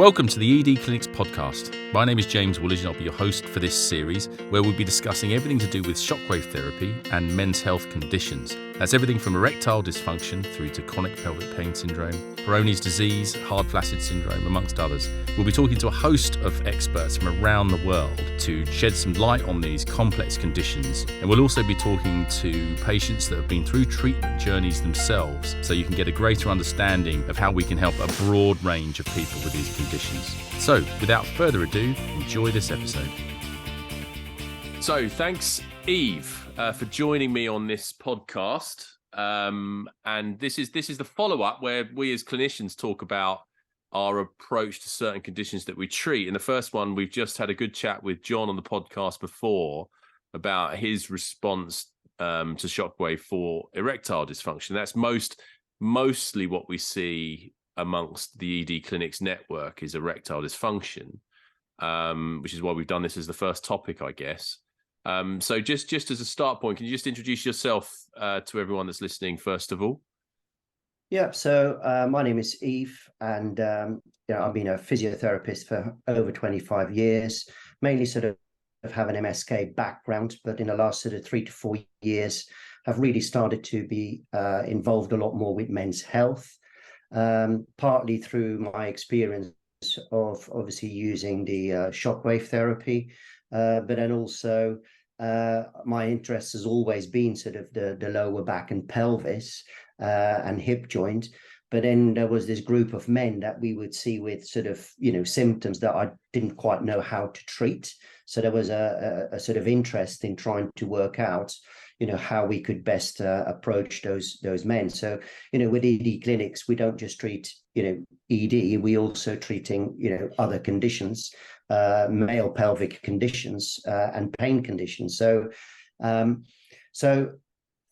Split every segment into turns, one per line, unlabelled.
Welcome to the ED Clinics podcast. My name is James Woolidge and I'll be your host for this series where we'll be discussing everything to do with shockwave therapy and men's health conditions. That's everything from erectile dysfunction through to chronic pelvic pain syndrome, Peyronie's disease, hard flaccid syndrome, amongst others. We'll be talking to a host of experts from around the world to shed some light on these complex conditions. And we'll also be talking to patients that have been through treatment journeys themselves, so you can get a greater understanding of how we can help a broad range of people with these conditions. So, without further ado, enjoy this episode. So, thanks, Eve, for joining me on this podcast. And this is the follow-up where we as clinicians talk about our approach to certain conditions that we treat. In the first one, we've just had a good chat with John on the podcast before about his response to shockwave for erectile dysfunction. That's mostly what we see amongst the ED Clinics network is erectile dysfunction, which is why we've done this as the first topic, I guess. So just as a start point, can you just introduce yourself to everyone that's listening, first of all?
Yeah, so my name is Eve, and I've been a physiotherapist for over 25 years, mainly sort of have an MSK background, but in the last sort of 3 to 4 years, I've really started to be involved a lot more with men's health, partly through my experience of obviously using the shockwave therapy, but then also my interest has always been sort of the lower back and pelvis and hip joint. But then there was this group of men that we would see with sort of, symptoms that I didn't quite know how to treat. So there was a sort of interest in trying to work out, how we could best approach those men. So, with ED clinics, we don't just treat, ED, we also treating, other conditions, male pelvic conditions and pain conditions. So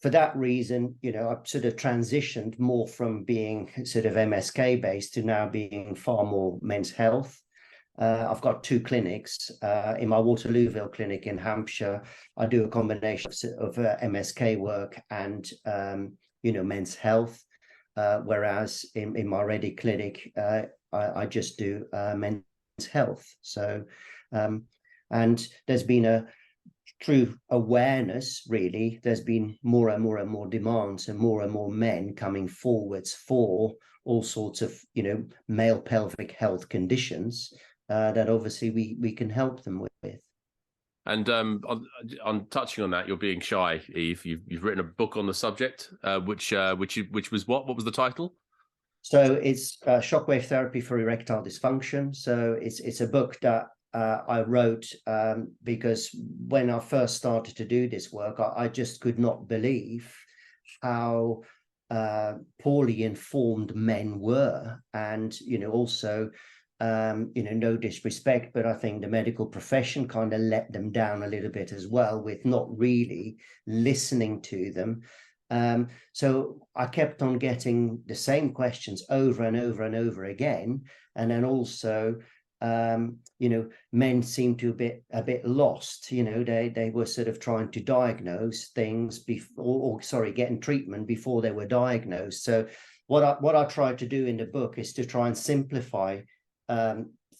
for that reason, I've sort of transitioned more from being sort of MSK based to now being far more men's health. I've got 2 clinics. In my Waterlooville clinic in Hampshire, I do a combination of MSK work and, men's health. Whereas in my Reading clinic, I just do men's health. So, and there's been a true awareness, really. There's been more and more demands and more men coming forwards for all sorts of, male pelvic health conditions that obviously we can help them with.
And on touching on that, you're being shy, Eve. You've written a book on the subject, which was what? What was the title?
So it's Shockwave Therapy for Erectile Dysfunction. So it's a book that I wrote because when I first started to do this work, I just could not believe how poorly informed men were, and also no disrespect, but I think the medical profession kind of let them down a little bit as well with not really listening to them. So I kept on getting the same questions over and over again, and then also men seemed to be a bit lost. They were sort of trying to diagnose things before, getting treatment before they were diagnosed. So what I tried to do in the book is to try and simplify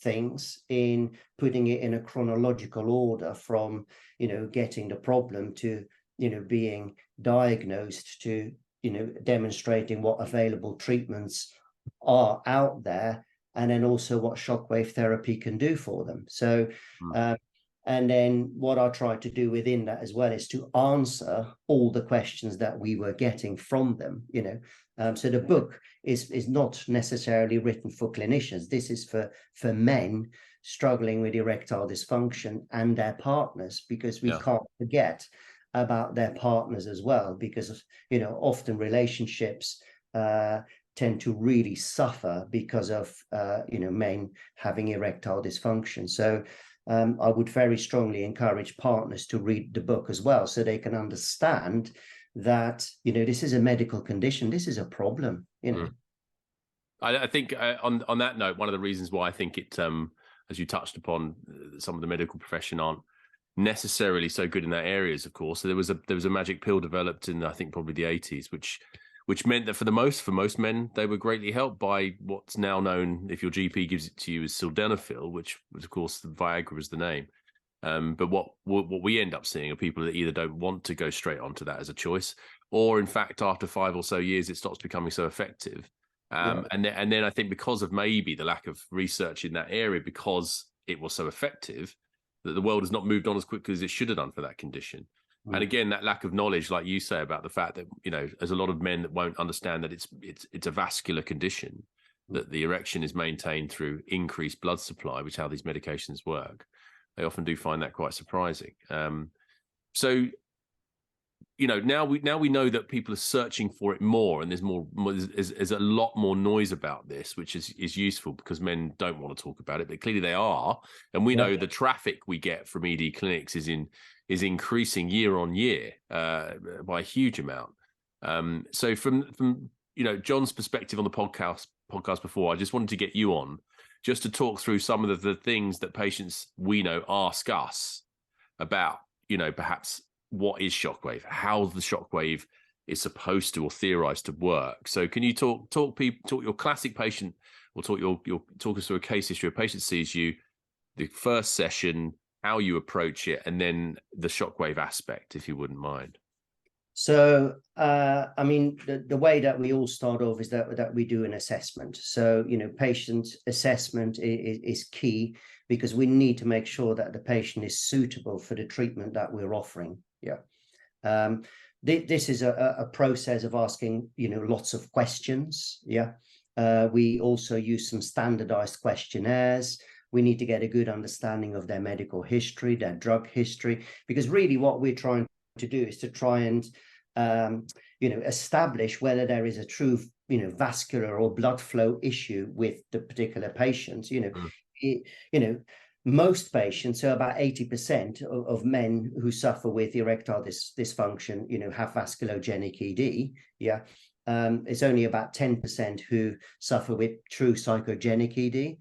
things in putting it in a chronological order from getting the problem to being diagnosed to demonstrating what available treatments are out there, and then also what shockwave therapy can do for them. So and then what I tried to do within that as well is to answer all the questions that we were getting from them. So the book is not necessarily written for clinicians. This is for men struggling with erectile dysfunction and their partners, because we can't forget about their partners as well, because often relationships tend to really suffer because of men having erectile dysfunction. So I would very strongly encourage partners to read the book as well, so they can understand that this is a medical condition. This is a problem.
I think on that note, one of the reasons why I think it, as you touched upon, some of the medical profession aren't necessarily so good in that area, of course. So there was a magic pill developed in, I think, probably the 80s, which which meant that for most men, they were greatly helped by what's now known, if your GP gives it to you, as sildenafil, which of course the Viagra is the name. But what we end up seeing are people that either don't want to go straight onto that as a choice, or in fact, after 5 or so years, it stops becoming so effective. And then I think because of maybe the lack of research in that area, because it was so effective, that the world has not moved on as quickly as it should have done for that condition. And again, that lack of knowledge, like you say, about the fact that, you know, there's a lot of men that won't understand that it's a vascular condition, that the erection is maintained through increased blood supply, which is how these medications work. They often do find that quite surprising. So, you know, now we know that people are searching for it more, and there's a lot more noise about this, which is useful because men don't want to talk about it, but clearly they are. And we know the traffic we get from ED clinics is increasing year on year by a huge amount. So from you know, John's perspective on the podcast before, I just wanted to get you on just to talk through some of the things that patients we know ask us about, you know, perhaps what is Shockwave, how the Shockwave is supposed to or theorized to work. So can you talk your classic patient, or talk us through a case history? A patient sees you, the first session, how you approach it, and then the Shockwave aspect, if you wouldn't mind.
So, I mean, the way that we all start off is that we do an assessment. So, you know, patient assessment is key, because we need to make sure that the patient is suitable for the treatment that we're offering. This is a process of asking, you know, lots of questions. We also use some standardized questionnaires. We need to get a good understanding of their medical history, their drug history, because really what we're trying to do is to try and you know, establish whether there is a true, you know, vascular or blood flow issue with the particular patient. You know, most patients, so about 80% of men who suffer with erectile dysfunction, you know, have vasculogenic ED. It's only about 10% who suffer with true psychogenic ED.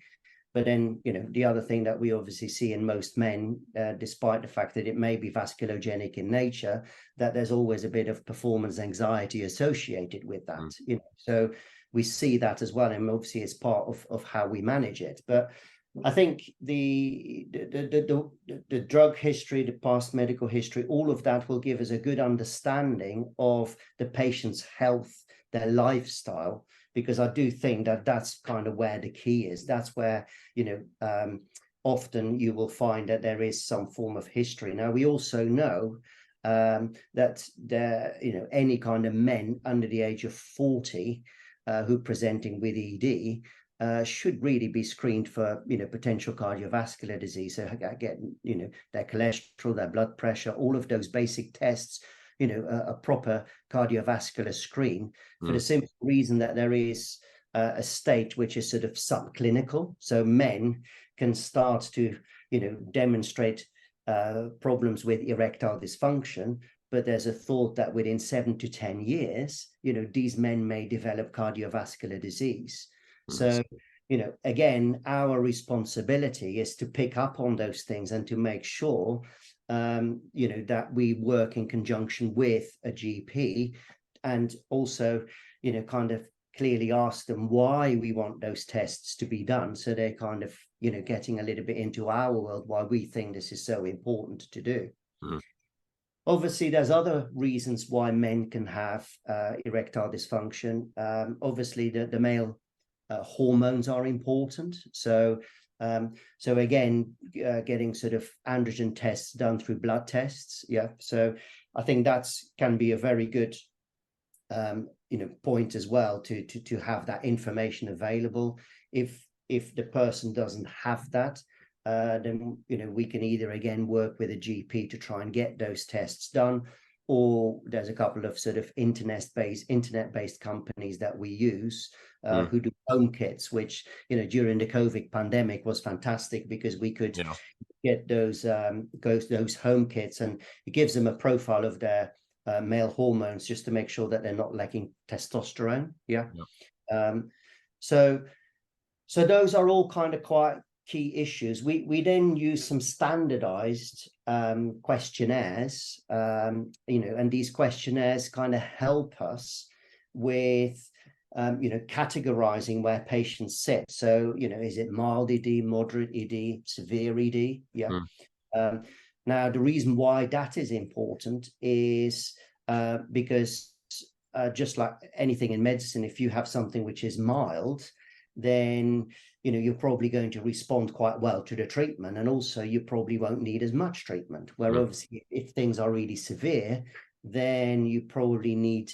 But then, you know, the other thing that we obviously see in most men, despite the fact that it may be vasculogenic in nature, that there's always a bit of performance anxiety associated with that. You know, so we see that as well, and obviously it's part of how we manage it. But I think the drug history, the past medical history, all of that will give us a good understanding of the patient's health, their lifestyle, because I do think that that's kind of where the key is. That's where, you know, often you will find that there is some form of history. Now, we also know that there, you know, any kind of men under the age of 40 who presenting with ED should really be screened for, you know, potential cardiovascular disease. So get, you know, their cholesterol, their blood pressure, all of those basic tests, you know, a proper cardiovascular screen, for the simple reason that there is a state which is sort of subclinical. So men can start to, you know, demonstrate problems with erectile dysfunction, but there's a thought that within 7 to 10 years, you know, these men may develop cardiovascular disease. So, you know, again, our responsibility is to pick up on those things and to make sure you know, that we work in conjunction with a GP, and also, you know, kind of clearly ask them why we want those tests to be done. So they're kind of, you know, getting a little bit into our world, why we think this is so important to do. Obviously, there's other reasons why men can have erectile dysfunction. Obviously, the male hormones are important. So again, getting sort of androgen tests done through blood tests. So I think that's can be a very good, you know, point as well to have that information available. If the person doesn't have that, then, you know, we can either again work with a GP to try and get those tests done, or there's a couple of sort of internet-based companies that we use who do home kits, which, you know, during the COVID pandemic was fantastic, because we could get those home kits, and it gives them a profile of their male hormones, just to make sure that they're not lacking testosterone. So those are all kind of quite key issues. We then use some standardized questionnaires, you know, and these questionnaires kind of help us with categorizing where patients sit. So, is it mild ED, moderate ED, severe ED? Yeah. Now, the reason why that is important is because just like anything in medicine, if you have something which is mild, then you're probably going to respond quite well to the treatment, and also you probably won't need as much treatment. Where obviously, if things are really severe, then you probably need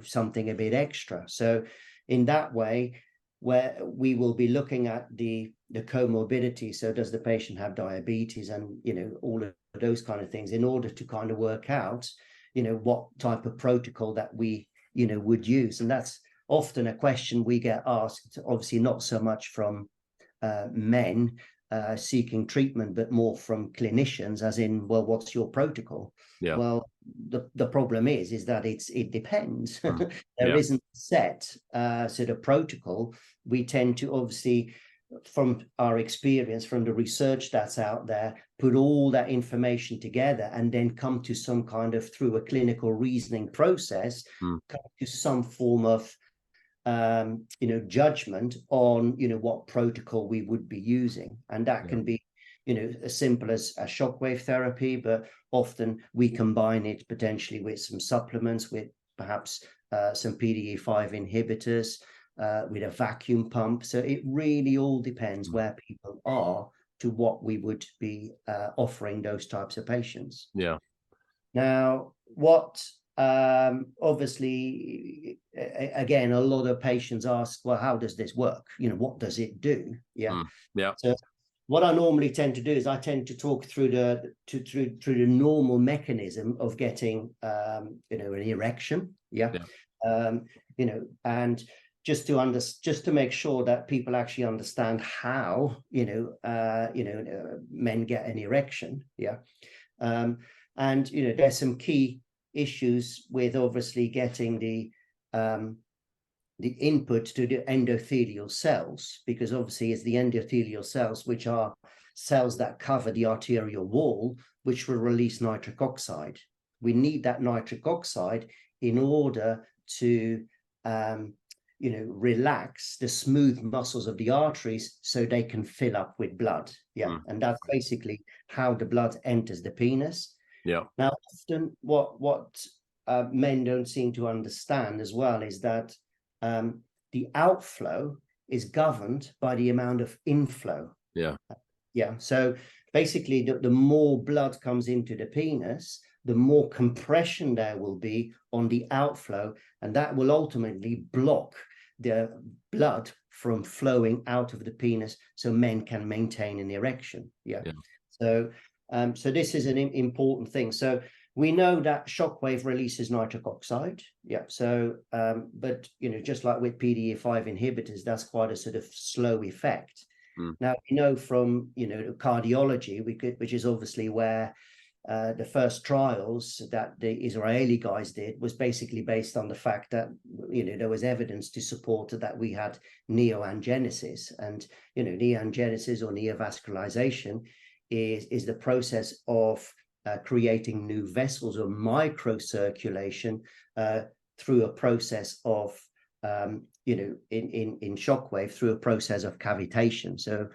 something a bit extra. So in that way, where we will be looking at the comorbidity, so does the patient have diabetes, and all of those kind of things, in order to kind of work out what type of protocol that we would use. And that's often a question we get asked, obviously not so much from men seeking treatment, but more from clinicians, as in, well, what's your protocol?
Yeah.
Well, the problem is that it depends. There
Yeah.
isn't set sort of protocol. We tend to, obviously, from our experience, from the research that's out there, put all that information together and then come to some kind of, through a clinical reasoning process, come to some form of judgment on what protocol we would be using. And that can be as simple as a shockwave therapy, but often we combine it potentially with some supplements, with perhaps some PDE5 inhibitors, with a vacuum pump. So it really all depends where people are to what we would be offering those types of patients.
Yeah.
Now, what obviously, again, a lot of patients ask, well, how does this work? What does it do? Yeah.
Yeah.
So what I normally tend to do is I tend to talk through through the normal mechanism of getting an erection. Yeah. And just to make sure that people actually understand how men get an erection. Yeah. And there's some key issues with obviously getting the input to the endothelial cells, because obviously it's the endothelial cells, which are cells that cover the arterial wall, which will release nitric oxide. We need that nitric oxide in order to relax the smooth muscles of the arteries so they can fill up with blood. Yeah. And that's basically how the blood enters the penis.
Yeah.
Now, often what men don't seem to understand as well is that the outflow is governed by the amount of inflow.
Yeah.
Yeah. So basically, the more blood comes into the penis, the more compression there will be on the outflow, and that will ultimately block the blood from flowing out of the penis, so men can maintain an erection. Yeah. So this is an important thing. So we know that shockwave releases nitric oxide. Yeah. So, but just like with PDE5 inhibitors, that's quite a sort of slow effect. Now, we know from cardiology, which is obviously where the first trials that the Israeli guys did was basically based on the fact that there was evidence to support that we had neoangenesis, and neoangenesis or neovascularization is the process of creating new vessels or microcirculation through a process of in shockwave, through a process of cavitation. So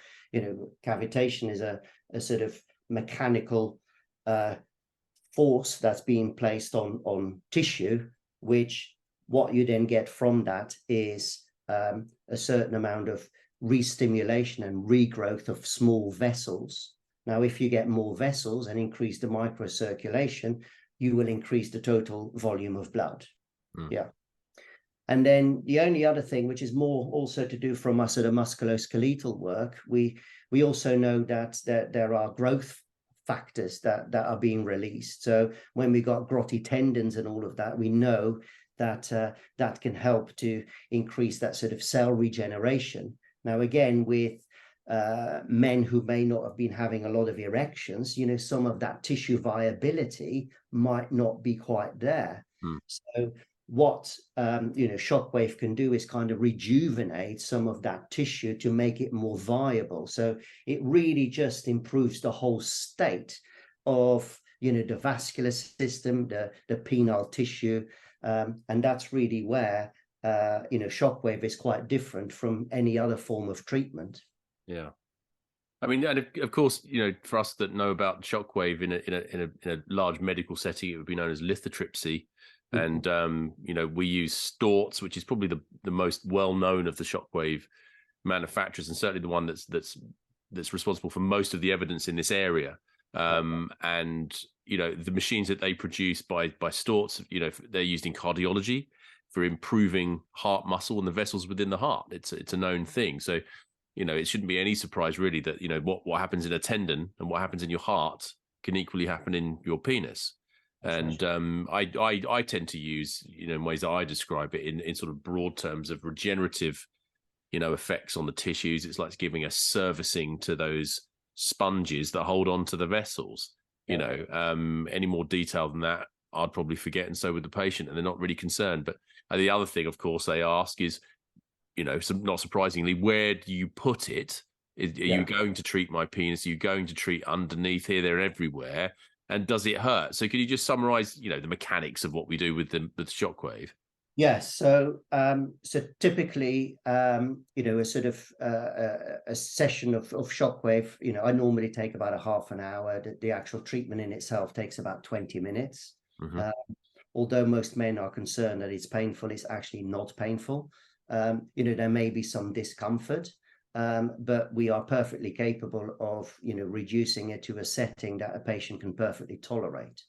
cavitation is a sort of mechanical force that's being placed on tissue, which what you then get from that is a certain amount of re-stimulation and regrowth of small vessels. Now, if you get more vessels and increase the microcirculation, you will increase the total volume of blood. Yeah. And then the only other thing, which is more also to do from our sort of musculoskeletal work, we also know that there are growth factors that are being released. So when we got grotty tendons and all of that, we know that that can help to increase that sort of cell regeneration. Now, again, with men who may not have been having a lot of erections, some of that tissue viability might not be quite there. So what shockwave can do is kind of rejuvenate some of that tissue to make it more viable. So it really just improves the whole state of the vascular system, the penile tissue, and that's really where Shockwave is quite different from any other form of treatment.
Yeah. I mean, and of course, for us that know about shockwave in a large medical setting, it would be known as lithotripsy. And, we use Storts, which is probably the most well-known of the shockwave manufacturers, and certainly the one that's responsible for most of the evidence in this area. And, the machines that they produce by Storts, they're used in cardiology for improving heart muscle and the vessels within the heart. It's a known thing. So, it shouldn't be any surprise really that, what happens in a tendon and what happens in your heart can equally happen in your penis. And I tend to use, in ways that I describe it in sort of broad terms of regenerative, effects on the tissues. It's like giving a servicing to those sponges that hold on to the vessels. Any more detail than that, I'd probably forget, and so would the patient, and they're not really concerned. But the other thing, of course, they ask is, not surprisingly, where do you put it? Are you going to treat my penis? Are you going to treat underneath, here, there, everywhere? And does it hurt? So can you just summarize, the mechanics of what we do with the shockwave?
Yes. So typically, a sort of a session of shockwave, I normally take about a half an hour. The actual treatment in itself takes about 20 minutes. Although most men are concerned that it's painful, it's actually not painful. There may be some discomfort, but we are perfectly capable of, reducing it to a setting that a patient can perfectly tolerate.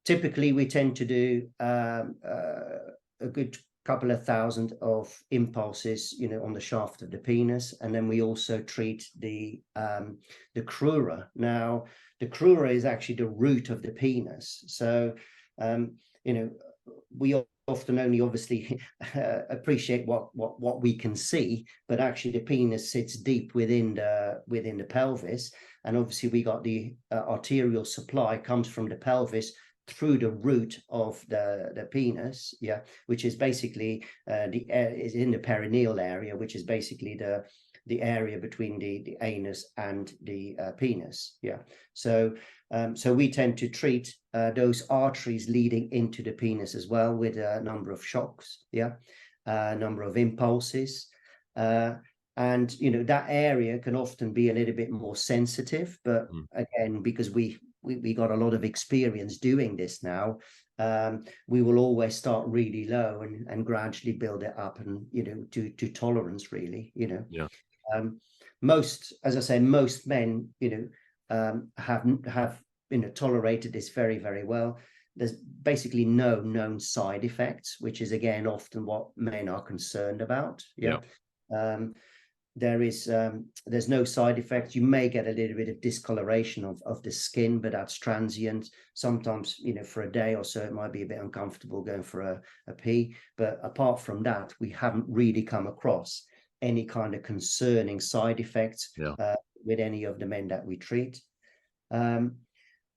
Typically, we tend to do a good couple of thousand of impulses, on the shaft of the penis, and then we also treat the crura. Now, the crura is actually the root of the penis, so we often only obviously appreciate what we can see, but actually the penis sits deep within the pelvis, and obviously we got the arterial supply comes from the pelvis through the root of the penis, which is basically is in the perineal area, which is basically the area between the anus and the penis. So we tend to treat those arteries leading into the penis as well with a number of shocks, a number of impulses. And that area can often be a little bit more sensitive, but again, because we got a lot of experience doing this now, we will always start really low and gradually build it up, and to tolerance, really. Most, as I say, most men have tolerated this very, very well. There's basically no known side effects, which is again often what men are concerned about. There's no side effects. You may get a little bit of discoloration of the skin, but that's transient. Sometimes, for a day or so, it might be a bit uncomfortable going for a pee. But apart from that, we haven't really come across any kind of concerning side effects with any of the men that we treat.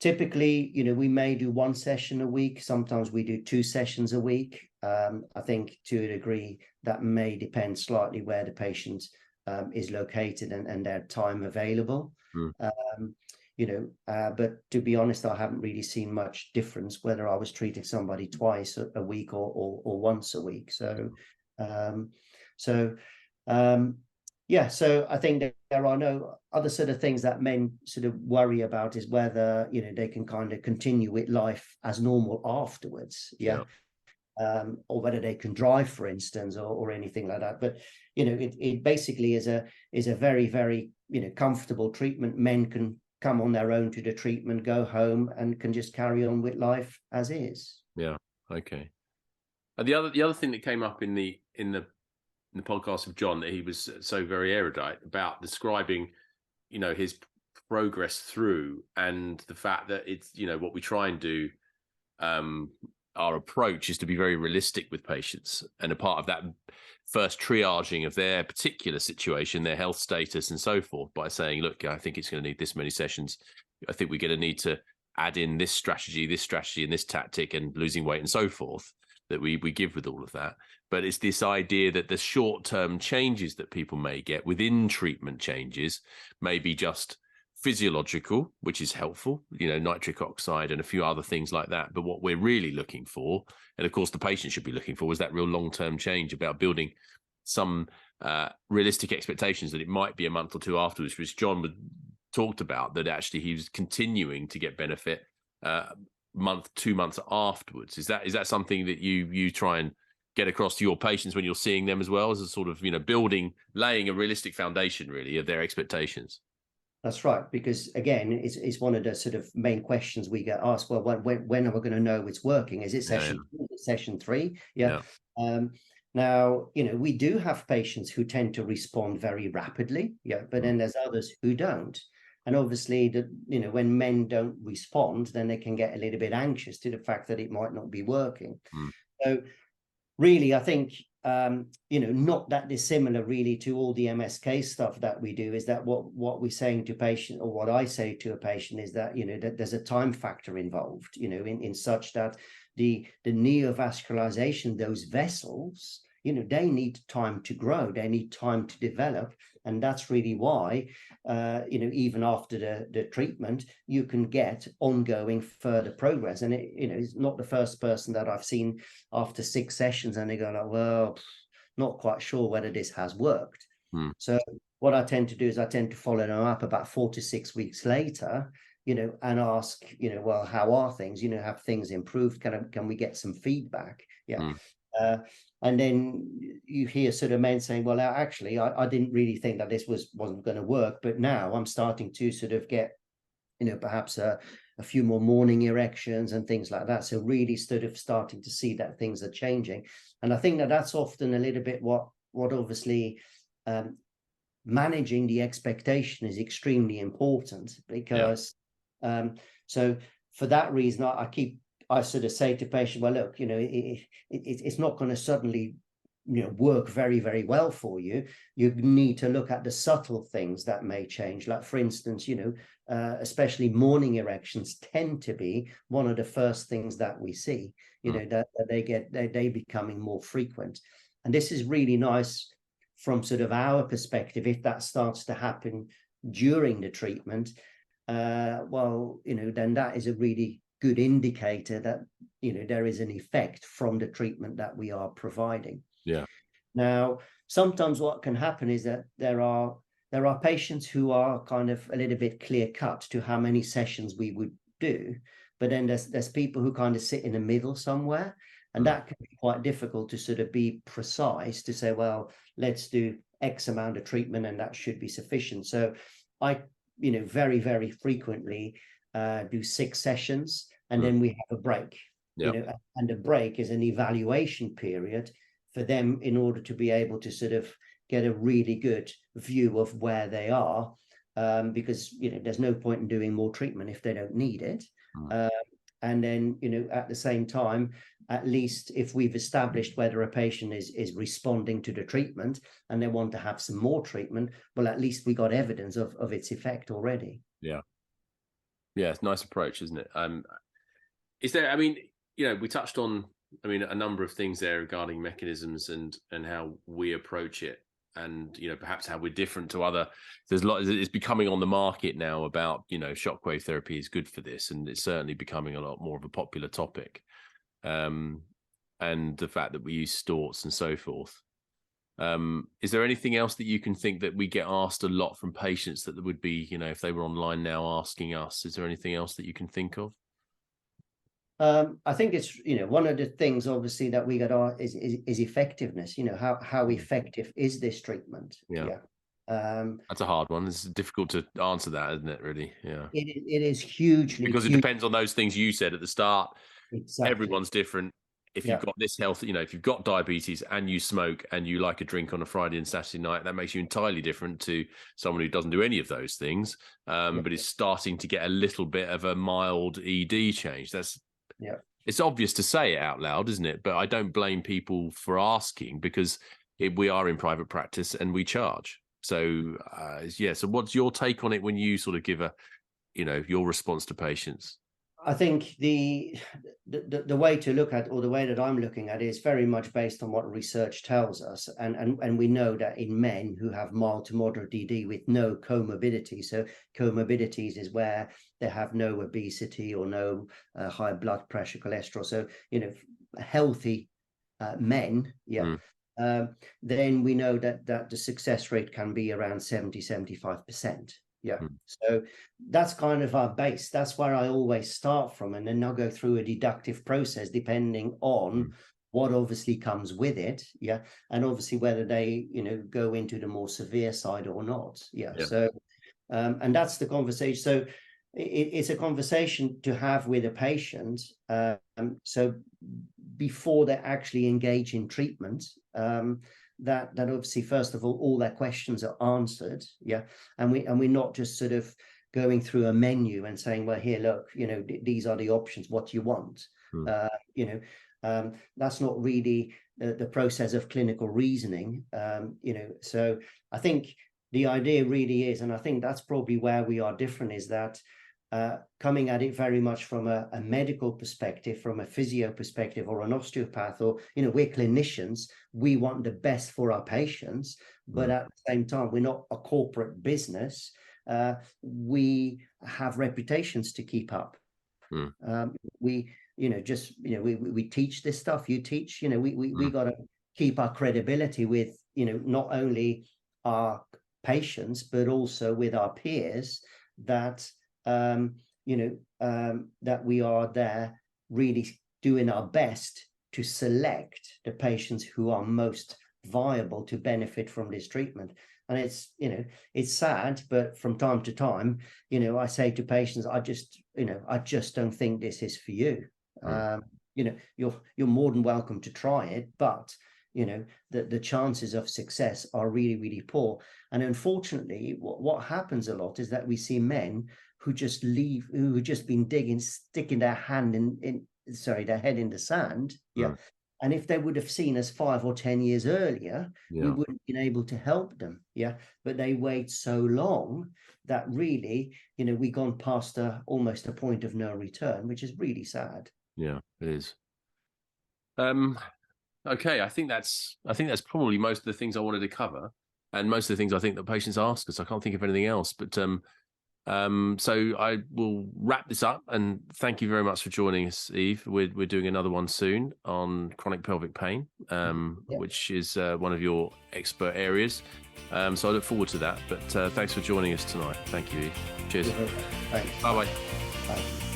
Typically, we may do one session a week. Sometimes we do 2 sessions a week. I think to a degree that may depend slightly where the patient is located and their time available. But to be honest, I haven't really seen much difference whether I was treating somebody twice a week or once a week. So I think there are no other sort of things that men sort of worry about, is whether they can kind of continue with life as normal afterwards, or whether they can drive, for instance, or anything like that. But it basically is a very, very comfortable treatment. Men can come on their own to the treatment, go home, and can just carry on with life as is.
Okay. The other thing that came up in the podcast of John, that he was so very erudite about describing, his progress through, and the fact that it's, what we try and do, our approach is to be very realistic with patients. And a part of that first triaging of their particular situation, their health status and so forth, by saying, look, I think it's going to need this many sessions. I think we're going to need to add in this strategy and this tactic, and losing weight and so forth, that we give with all of that. But it's this idea that the short-term changes that people may get within treatment changes may be just physiological, which is helpful, nitric oxide and a few other things like that. But what we're really looking for, and of course the patient should be looking for, is that real long-term change about building some realistic expectations that it might be a month or two afterwards, which John talked about, that actually he was continuing to get benefit month, 2 months afterwards. Is that something that you try and get across to your patients when you're seeing them as well, as a sort of, laying a realistic foundation really of their expectations?
That's right, because again, it's one of the sort of main questions we get asked. Well, when are we going to know it's working? Is it session 2? Is it session 3? Yeah. Now, we do have patients who tend to respond very rapidly, but then there's others who don't. And obviously, when men don't respond, then they can get a little bit anxious to the fact that it might not be working. So really, I think, not that dissimilar really to all the MSK stuff that we do, is that what we're saying to patient, or what I say to a patient, is that, that there's a time factor involved, in such that the neovascularization, those vessels, they need time to grow, they need time to develop. And that's really why, even after the treatment, you can get ongoing further progress. And it's not the first person that I've seen after 6 sessions and they go like, well, not quite sure whether this has worked. So what I tend to do is I tend to follow them up about 4 to 6 weeks later, and ask, well, how are things? Have things improved? Can we get some feedback? And then you hear sort of men saying, well, actually, I didn't really think that this wasn't going to work, but now I'm starting to sort of get, perhaps a few more morning erections and things like that. So really sort of starting to see that things are changing. And I think that that's often a little bit what obviously managing the expectation is extremely important, because so for that reason, I sort of say to patients, well, look, it's not going to suddenly, work very, very well for you. You need to look at the subtle things that may change. Like, for instance, especially morning erections tend to be one of the first things that we see, that they becoming more frequent. And this is really nice from sort of our perspective. If that starts to happen during the treatment, then that is a really good indicator that there is an effect from the treatment that we are providing. Now, sometimes what can happen is that there are patients who are kind of a little bit clear cut to how many sessions we would do, but then there's people who kind of sit in the middle somewhere, and that can be quite difficult to sort of be precise to say, well, let's do X amount of treatment and that should be sufficient. So I very, very frequently do 6 sessions, and then we have a break. And a break is an evaluation period for them in order to be able to sort of get a really good view of where they are, because there's no point in doing more treatment if they don't need it. And then at the same time, at least if we've established whether a patient is responding to the treatment and they want to have some more treatment, well, at least we got evidence of its effect already.
It's a nice approach, isn't it? Is there, we touched on, a number of things there regarding mechanisms and how we approach it, and, perhaps how we're different to other. There's a lot, it's becoming on the market now about, shockwave therapy is good for this, and it's certainly becoming a lot more of a popular topic. And the fact that we use storts and so forth. Is there anything else that you can think that we get asked a lot from patients that would be, if they were online now asking us? Is there anything else that you can think of?
I think it's, one of the things obviously that we got is effectiveness. How effective is this treatment?
That's a hard one. It's difficult to answer that, isn't it, really?
It is hugely,
because it depends on those things you said at the start.
Exactly.
Everyone's different. If you've got this health, if you've got diabetes and you smoke and you like a drink on a Friday and Saturday night, that makes you entirely different to someone who doesn't do any of those things, but is starting to get a little bit of a mild ED change. It's obvious to say it out loud, isn't it? But I don't blame people for asking, because we are in private practice and we charge. So, so what's your take on it when you sort of give your response to patients?
I think the way to look at, or the way that I'm looking at it, is very much based on what research tells us. And we know that in men who have mild to moderate DD with no comorbidity, so comorbidities is where they have no obesity or no high blood pressure, cholesterol. So, healthy men, then we know that the success rate can be around 70-75%. Yeah. So that's kind of our base. That's where I always start from. And then I'll go through a deductive process depending on what obviously comes with it. Yeah. And obviously whether they, go into the more severe side or not. Yeah. So, and that's the conversation. So it's a conversation to have with a patient. So before they actually engage in treatment, that obviously, first of all their questions are answered. Yeah. And we're not just sort of going through a menu and saying, well, here, look, these are the options, what you want. That's not really the process of clinical reasoning. So I think the idea really is, and I think that's probably where we are different, is that coming at it very much from a medical perspective, from a physio perspective, or an osteopath, or, we're clinicians, we want the best for our patients, but at the same time, we're not a corporate business. We have reputations to keep up. We teach this stuff, you teach, we got to keep our credibility with, not only our patients, but also with our peers, that that we are there really doing our best to select the patients who are most viable to benefit from this treatment. And it's sad, but from time to time, I say to patients, I just don't think this is for you. You're more than welcome to try it, but the chances of success are really, really poor. And unfortunately, what happens a lot is that we see men who just leave, who have just been sticking their hand their head in the sand. Yeah. And if they would have seen us 5 or 10 years earlier, we wouldn't have been able to help them. Yeah. But they wait so long that really, we've gone past almost a point of no return, which is really sad.
Yeah, it is. Okay, I think that's probably most of the things I wanted to cover, and most of the things I think that patients ask us. I can't think of anything else, but so I will wrap this up, and thank you very much for joining us, Eve. We're doing another one soon on chronic pelvic pain, which is one of your expert areas. So I look forward to that. But thanks for joining us tonight. Thank you, Eve. Cheers.
Thanks.
Bye-bye.
Bye.